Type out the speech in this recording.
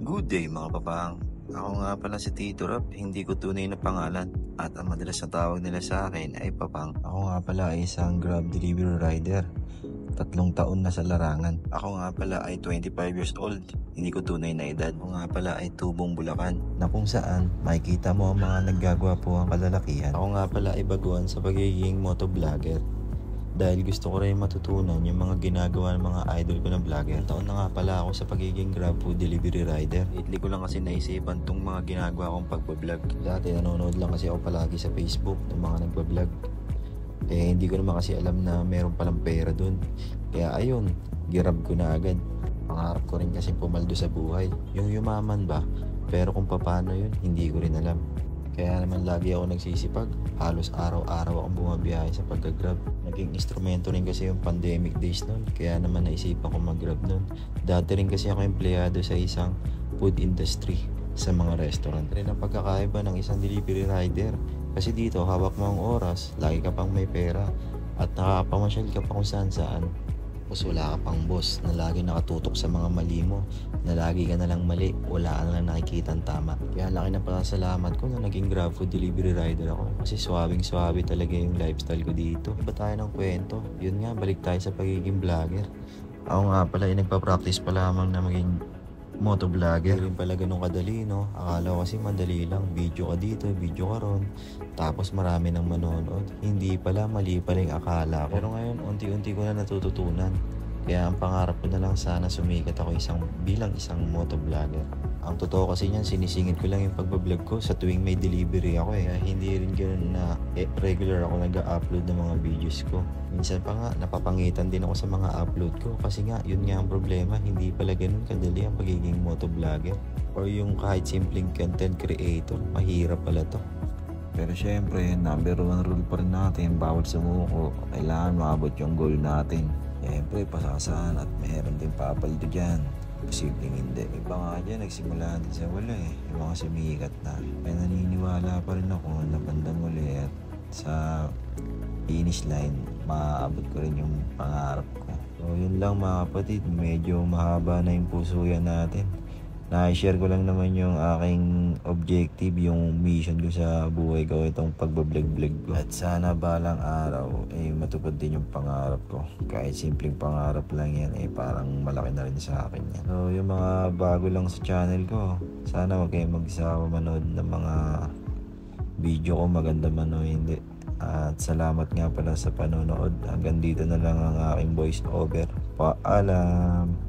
Good day mga papang. Ako nga pala si Tito Rap, hindi ko tunay na pangalan at ang madalas na tawag nila sa akin ay Papang. Ako nga pala ay isang Grab delivery rider. 3 taon na sa larangan. Ako nga pala ay 25 years old. Hindi ko tunay na edad. Ako nga pala ay tubong Bulacan na kung saan makikita mo ang mga naggagawa po ang kalalakihan. Ako nga pala ay baguhan sa pagiging motovlogger. Dahil gusto ko rin matutunan yung mga ginagawa ng mga idol ko na vlogger. Taon na nga pala ako sa pagiging Grab food delivery rider. Lately ko lang kasi naisipan tong mga ginagawa kong pagbablog. Dati nanonood lang kasi ako palagi sa Facebook ng mga nagbablog. Hindi ko naman kasi alam na meron palang pera dun. Kaya ayun, girab ko na agad. Pangarap ko rin kasi pumaldo sa buhay. Yung yumaman ba? Pero kung paano yun, hindi ko rin alam. Kaya naman lagi ako nagsisipag. Halos araw-araw akong bumabiyahe sa pagka-grab. Naging instrumento rin kasi yung pandemic days nun. Kaya naman naisipan ko mag-grab nun. Dati rin kasi ako empleyado sa isang food industry sa mga restaurant. Rin ang pagkakaiba ng isang delivery rider. Kasi dito hawak mo ang oras, lagi ka pang may pera, at nakakapamasyal ka pa kung saan saan. Tapos wala ka pang boss na lagi nakatutok sa mga mali mo, na lagi ka na lang mali, wala ka na lang nakikita ang tama. Kaya laki na pasalamat ko na naging Grab food delivery rider ako, kasi swabing-swabe talaga yung lifestyle ko dito. Iba tayo ng kwento, yun nga, balik tayo sa pagiging vlogger. Ako nga pala ay nagpa-practice pa lamang na maging motovlogger. Rin pala ganun kadali, no? Akala ko kasi madali lang, video ka dito, video ka ron, tapos marami nang manonood. Hindi pala, mali pala yung akala ko. Pero ngayon, unti-unti ko na natututunan. Kaya ang pangarap ko na lang sana sumikat ako bilang isang motovlogger. Ang totoo kasi niyan, sinisingit ko lang yung pagbablog ko sa tuwing may delivery ako eh. Kaya hindi rin ganoon na regular ako nag-upload ng mga videos ko. Minsan pa nga, napapangitan din ako sa mga upload ko. Kasi nga, yun nga ang problema, hindi pala ganun kadali ang pagiging motovlogger. Or yung kahit simpleng content creator, mahirap pala to. Pero syempre, number 1 rule pa rin natin, bawal sumuko. Kailangan maabot yung goal natin. Syempre, pasasahan at meron din papaldo dyan. Posibleng hindi. Iba nga dyan, nagsimula din sa wala eh. Yung mga sumikat na. Kaya naniniwala pa rin ako na bandang uli at sa finish line, maaabot ko rin yung pangarap ko. So yun lang mga kapatid, medyo mahaba na yung puso yan natin. Na-share ko lang naman yung aking objective, yung mission ko sa buhay ko, itong pagbablog-vlog ko. At sana balang araw, matupad din yung pangarap ko. Kahit simpleng pangarap lang yan, parang malaki na rin sa akin yan. So yung mga bago lang sa channel ko, sana wag kayong magsawa manood ng mga video ko, maganda man o hindi. At salamat nga pala sa panonood. Hanggang dito na lang ang aking voice over. Paalam!